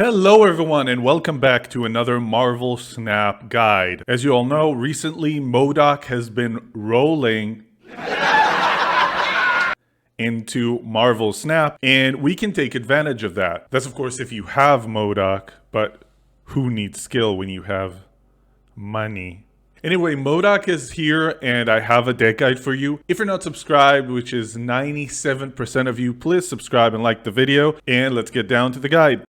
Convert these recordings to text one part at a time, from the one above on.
Hello everyone and welcome back to another Marvel Snap guide. As you all know, recently MODOK has been rolling into Marvel Snap and we can take advantage of that. That's of course if you have MODOK, but who needs skill when you have money? Anyway, MODOK is here and I have a deck guide for you. If you're not subscribed, which is 97% of you, please subscribe and like the video and let's get down to the guide.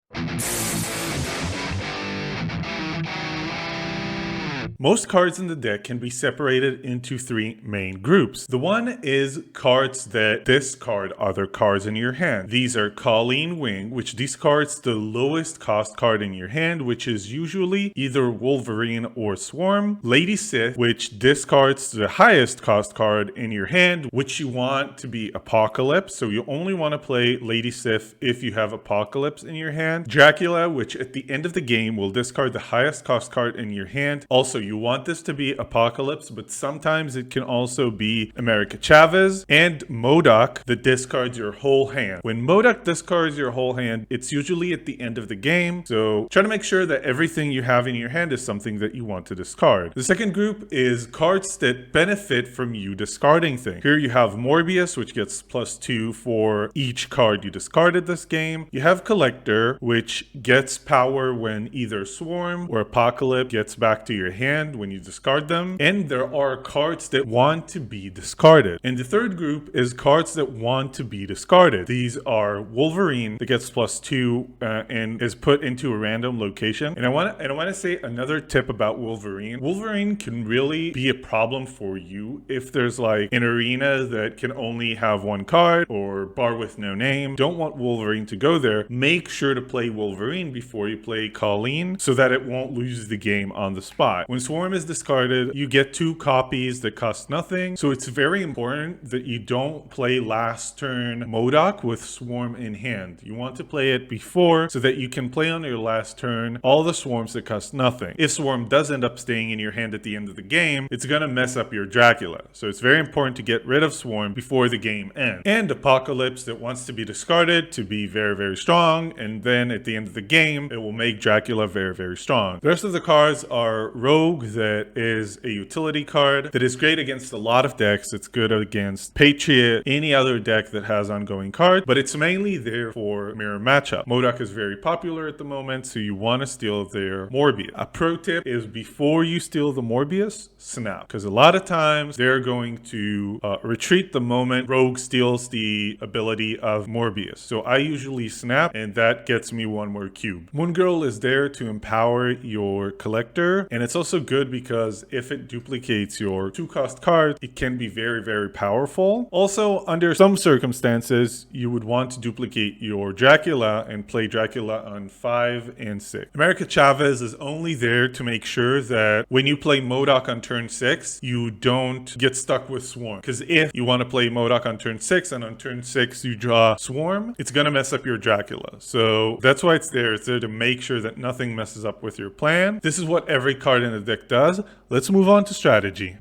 Most cards in the deck can be separated into three main groups. The one is cards that discard other cards in your hand. These are Colleen Wing, which discards the lowest cost card in your hand, which is usually either Wolverine or Swarm. Lady Sith, which discards the highest cost card in your hand, which you want to be Apocalypse. So you only want to play Lady Sith if you have Apocalypse in your hand. Dracula, which at the end of the game will discard the highest cost card in your hand. Also, you want this to be Apocalypse, but sometimes it can also be America Chavez. And M.o.d.o.k that discards your whole hand. When M.o.d.o.k discards your whole hand, it's usually at the end of the game. So try to make sure that everything you have in your hand is something that you want to discard. The second group is cards that benefit from you discarding things. Here you have Morbius, which gets +2 for each card you discarded this game. You have Collector, which gets power when either Swarm or Apocalypse gets back to your hand when you discard them. And there are cards that want to be discarded. And the third group is cards that want to be discarded. These are Wolverine that gets +2 and is put into a random location. And I want to say another tip about Wolverine. Wolverine can really be a problem for you if there's like an arena that can only have one card or bar with no name. Don't want Wolverine to go there. Make sure to play Wolverine before you play Colleen so that it won't lose the game on the spot. When Swarm is discarded, you get 2 copies that cost nothing. So it's very important that you don't play last turn M.o.d.o.k with Swarm in hand. You want to play it before so that you can play on your last turn all the Swarms that cost nothing. If Swarm does end up staying in your hand at the end of the game, it's gonna mess up your Dracula. So it's very important to get rid of Swarm before the game ends. And Apocalypse that wants to be discarded to be very, very strong. And then at the end of the game, it will make Dracula very, very strong. The rest of the cards are Rogue, that is a utility card that is great against a lot of decks. It's good against Patriot, any other deck that has ongoing cards, but it's mainly there for mirror matchup. M.o.d.o.k is very popular at the moment, so you want to steal their Morbius. A pro tip is before you steal the Morbius, snap, because a lot of times they're going to retreat the moment Rogue steals the ability of Morbius. So I usually snap, and that gets me one more cube. Moon Girl is there to empower your collector, and it's also good because if it duplicates your 2-cost card, it can be very, very powerful. Also, under some circumstances, you would want to duplicate your Dracula and play Dracula on 5 and 6. America Chavez is only there to make sure that when you play M.o.d.o.k on turn 6, you don't get stuck with Swarm. Because if you want to play M.o.d.o.k on turn 6 and on turn 6 you draw Swarm, it's going to mess up your Dracula. So that's why it's there. It's there to make sure that nothing messes up with your plan. This is what every card in the deck does. Let's move on to strategy.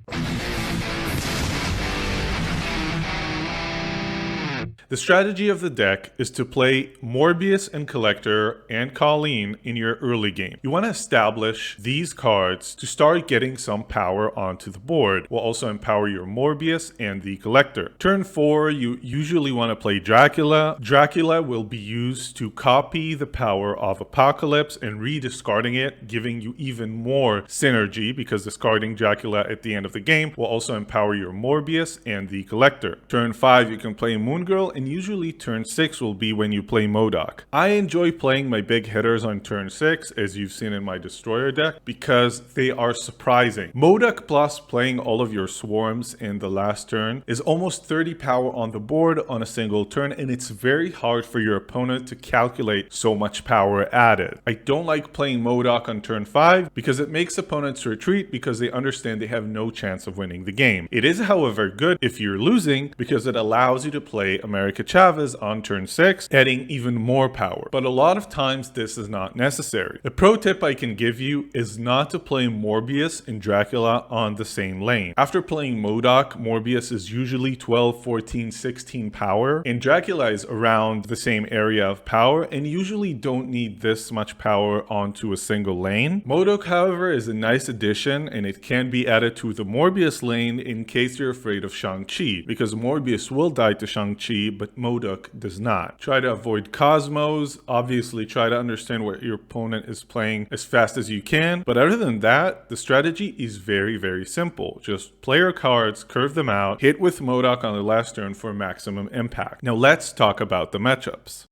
The strategy of the deck is to play Morbius and Collector and Colleen in your early game. You want to establish these cards to start getting some power onto the board. Will also empower your Morbius and the Collector. Turn 4, you usually want to play Dracula. Dracula will be used to copy the power of Apocalypse and rediscarding it, giving you even more synergy because discarding Dracula at the end of the game will also empower your Morbius and the Collector. Turn 5, you can play Moon Girl, and usually turn 6 will be when you play M.o.d.o.k. I enjoy playing my big hitters on turn 6, as you've seen in my Destroyer deck, because they are surprising. M.o.d.o.k plus playing all of your Swarms in the last turn is almost 30 power on the board on a single turn, and it's very hard for your opponent to calculate so much power added. I don't like playing M.o.d.o.k on turn 5 because it makes opponents retreat because they understand they have no chance of winning the game. It is, however, good if you're losing because it allows you to play American America Chavez on turn 6, adding even more power. But a lot of times this is not necessary. A pro tip I can give you is not to play Morbius and Dracula on the same lane. After playing M.o.d.o.k, Morbius is usually 12, 14, 16 power, and Dracula is around the same area of power, and usually don't need this much power onto a single lane. M.o.d.o.k, however, is a nice addition, and it can be added to the Morbius lane in case you're afraid of Shang-Chi, because Morbius will die to Shang-Chi, but M.o.d.o.k does not. Try to avoid Cosmos, obviously try to understand what your opponent is playing as fast as you can, but other than that, the strategy is very simple. Just play your cards, curve them out, hit with M.o.d.o.k on the last turn for maximum impact. Now let's talk about the matchups.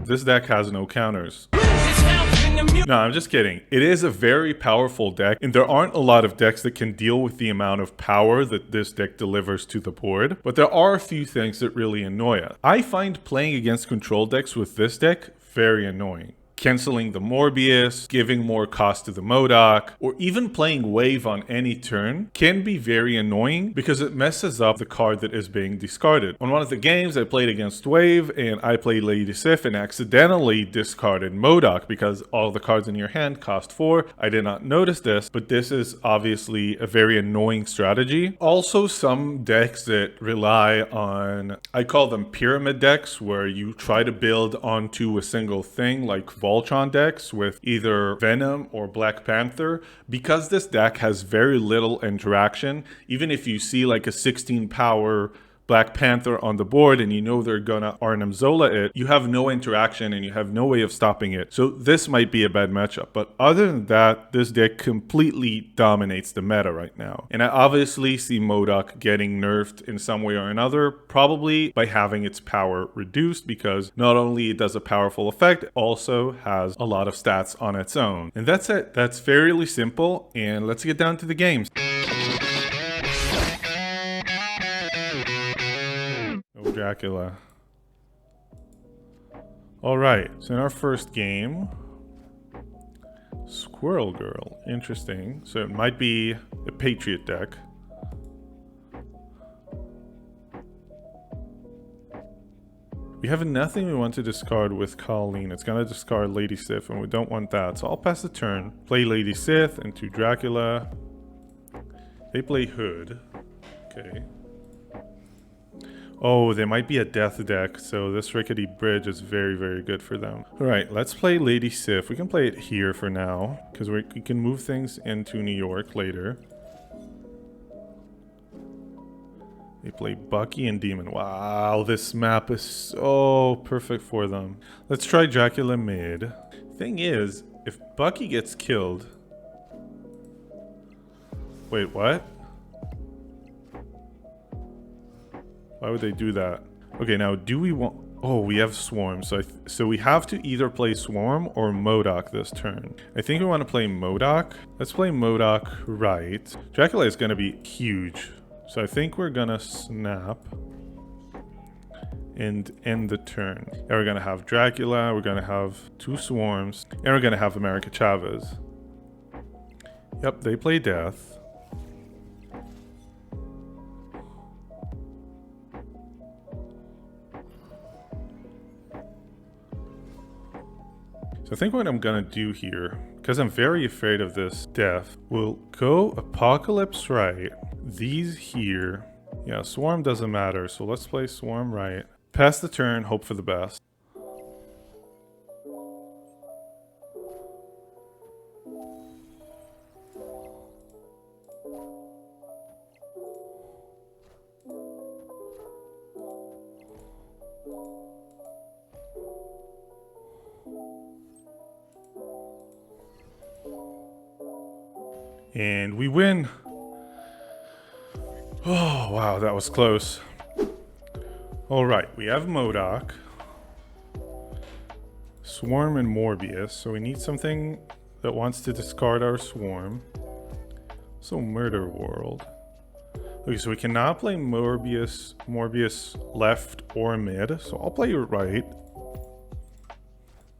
This deck has no counters. No, I'm just kidding. It is a very powerful deck, and there aren't a lot of decks that can deal with the amount of power that this deck delivers to the board, but there are a few things that really annoy us. I find playing against control decks with this deck very annoying. Canceling the Morbius, giving more cost to the M.o.d.o.k, or even playing Wave on any turn can be very annoying because it messes up the card that is being discarded. On one of the games I played against Wave and I played Lady Sif and accidentally discarded M.o.d.o.k because all the cards in your hand cost 4. I did not notice this, but this is obviously a very annoying strategy. Also, some decks that rely on, I call them pyramid decks, where you try to build onto a single thing like Voltron decks with either Venom or Black Panther. Because this deck has very little interaction, even if you see like a 16 power Black Panther on the board and you know they're gonna Arnim Zola it, you have no interaction and you have no way of stopping it. So this might be a bad matchup. But other than that, this deck completely dominates the meta right now. And I obviously see M.o.d.o.k getting nerfed in some way or another, probably by having its power reduced, because not only it does a powerful effect, it also has a lot of stats on its own. And that's it. That's fairly simple. And let's get down to the games. Dracula. Alright, so in our first game, Squirrel Girl. Interesting. So it might be a Patriot deck. We have nothing we want to discard with Colleen. It's gonna discard Lady Sif, and we don't want that. So I'll pass the turn. Play Lady Sith into Dracula. They play Hood. Okay. Oh, they might be a death deck, so this Rickety Bridge is very good for them. Alright, let's play Lady Sif. We can play it here for now, because we can move things into New York later. They play Bucky and Demon. Wow, this map is so perfect for them. Let's try Dracula mid. Thing is, if Bucky gets killed... Wait, what? Why would they do that? Okay, now do we want... Oh, we have Swarm. So we have to either play Swarm or M.o.d.o.k this turn. I think we want to play M.o.d.o.k. Let's play M.o.d.o.k right. Dracula is going to be huge. So I think we're going to snap and end the turn. And we're going to have Dracula, we're going to have 2 Swarms, and we're going to have America Chavez. Yep, they play Death. So I think what I'm gonna do here, because I'm very afraid of this death, we'll go Apocalypse right, these here. Yeah, Swarm doesn't matter, so let's play Swarm right. Pass the turn, hope for the best. And we win. Oh, wow, that was close. All right, we have M.o.d.o.k, Swarm, and Morbius. So we need something that wants to discard our Swarm. So Murder World. Okay, so we cannot play Morbius left or mid. So I'll play right.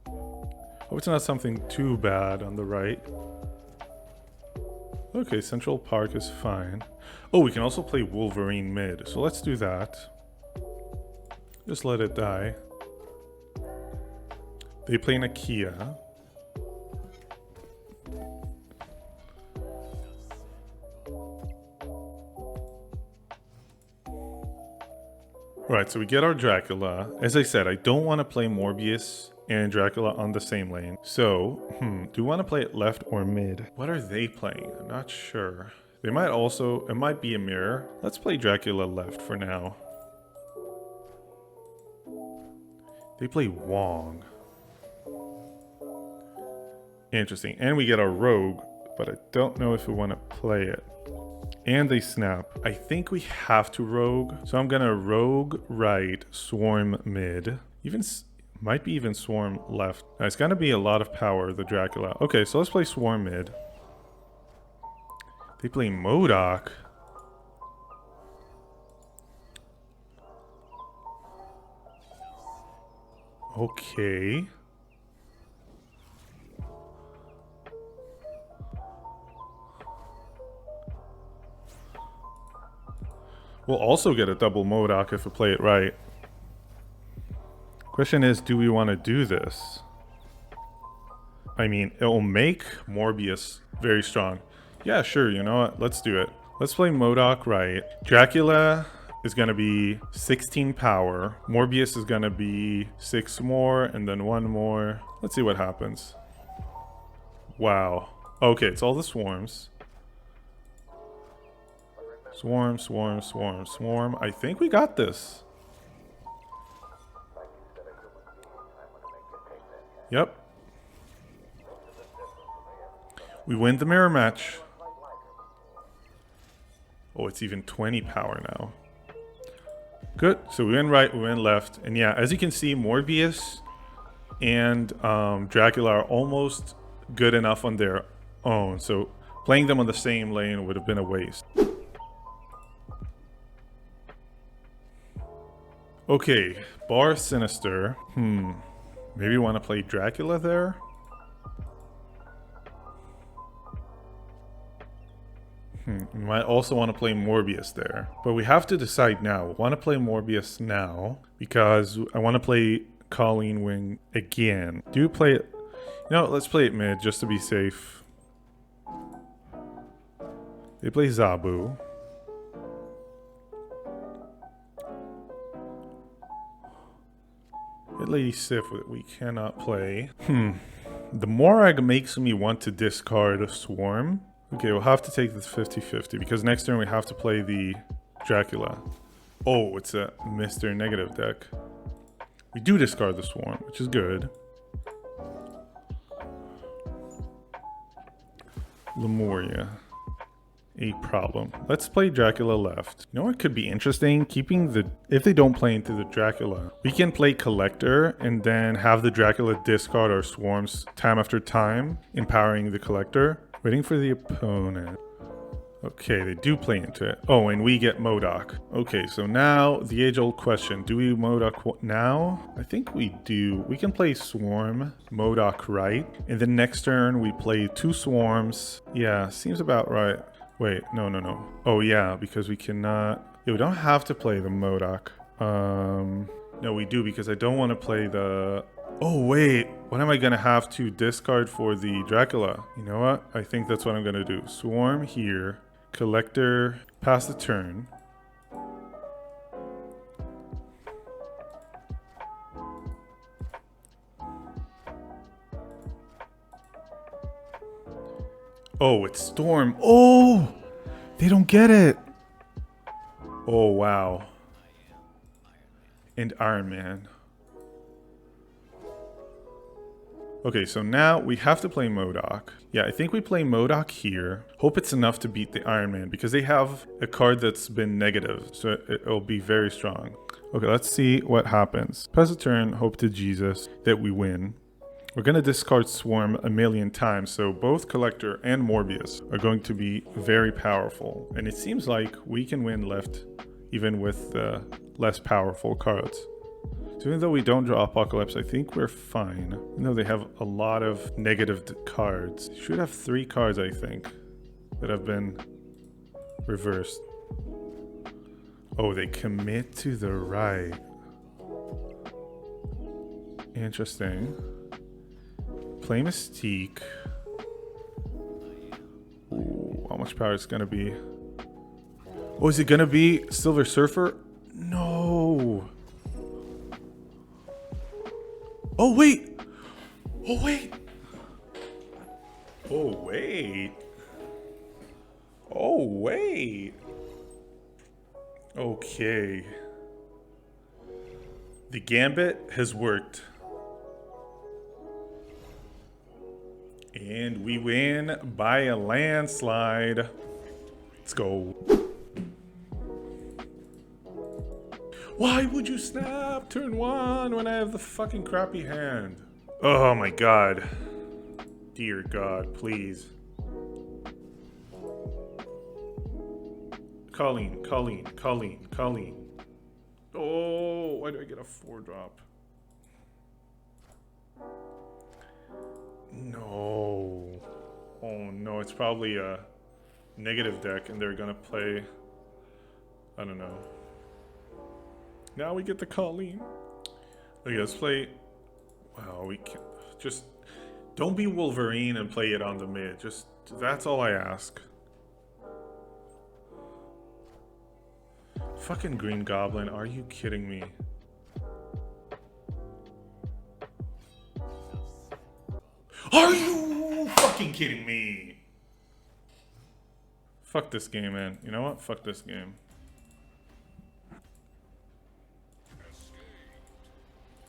Hope it's not something too bad on the right. Okay, Central Park is fine. Oh, we can also play Wolverine mid. So let's do that. Just let it die. They play Nakia. Right, so we get our Dracula. As I said, I don't want to play Morbius and Dracula on the same lane. So, do we want to play it left or mid? What are they playing? I'm not sure. They might also, it might be a mirror. Let's play Dracula left for now. They play Wong. Interesting. And we get our Rogue, but I don't know if we want to play it. And they snap. I think we have to Rogue. So I'm gonna Rogue right, Swarm mid. Might be even Swarm left. Now, it's gonna be a lot of power, the Dracula. Okay, so let's play Swarm mid. They play M.O.D.O.K. Okay. We'll also get a double M.O.D.O.K. if we play it right. Question is, do we want to do this? I mean, it will make Morbius very strong. Yeah, sure, you know what? Let's do it. Let's play M.O.D.O.K. right. Dracula is going to be 16 power. Morbius is going to be 6 more and then 1 more. Let's see what happens. Wow. Okay, it's all the swarms. Swarm, swarm, swarm, swarm. I think we got this. Yep. We win the mirror match. Oh, it's even 20 power now. Good. So we win right, we win left. And yeah, as you can see, Morbius and Dracula are almost good enough on their own. So playing them on the same lane would have been a waste. Okay, Bar Sinister. Maybe want to play Dracula there? We might also want to play Morbius there. But we have to decide now. We want to play Morbius now because I want to play Colleen Wing again. Do you play it? No, let's play it mid just to be safe. They play Zabu. Hit Lady Sif we cannot play. The Morag makes me want to discard a Swarm. Okay, we'll have to take this 50-50 because next turn we have to play the Dracula. Oh, it's a Mr. Negative deck. We do discard the Swarm, which is good. Lemuria. A problem. Let's play Dracula left. You know what could be interesting? Keeping the... If they don't play into the Dracula, we can play Collector and then have the Dracula discard our swarms time after time, empowering the Collector. Waiting for the opponent. Okay, they do play into it. Oh, and we get M.O.D.O.K. Okay, so now the age-old question. Do we M.O.D.O.K. now? I think we do. We can play Swarm, M.O.D.O.K. right. And then next turn we play 2 swarms. Yeah, seems about right. Wait, no. Oh yeah, because we cannot... Yeah, we don't have to play the M.O.D.O.K. No, we do because I don't want to play the... Oh wait, what am I gonna have to discard for the Dracula? You know what? I think that's what I'm gonna do. Swarm here, Collector, pass the turn. Oh, it's Storm. Oh, they don't get it. Oh wow. And Iron Man. Okay, so now we have to play M.O.D.O.K. Yeah, I think we play M.O.D.O.K. here. Hope it's enough to beat the Iron Man because they have a card that's been negative, so it'll be very strong. Okay, let's see what happens. Pass a turn, hope to Jesus that we win. We're going to discard Swarm a million times, so both Collector and Morbius are going to be very powerful. And it seems like we can win left even with less powerful cards. So even though we don't draw Apocalypse, I think we're fine. Even though they have a lot of negative cards. Should have 3 cards, I think, that have been Reversed. Oh, they commit to the right. Interesting. Play Mystique. Ooh, how much power is gonna be? Oh, is it gonna be Silver Surfer? No. Oh, wait. Oh, wait. Oh, wait. Oh, wait. Okay. The gambit has worked. And we win by a landslide. Let's go. Why would you snap turn 1 when I have the fucking crappy hand? Oh my god. Dear God, please. Colleen. Oh, why do I get a 4-drop? No. Oh no, it's probably a negative deck and they're gonna play... I don't know. Now we get the Colleen. Okay, let's play... Wow, we can... Just... Don't be Wolverine and play it on the mid. Just... That's all I ask. Fucking Green Goblin, are you kidding me? Are you fucking kidding me? Fuck this game, man. You know what? Fuck this game.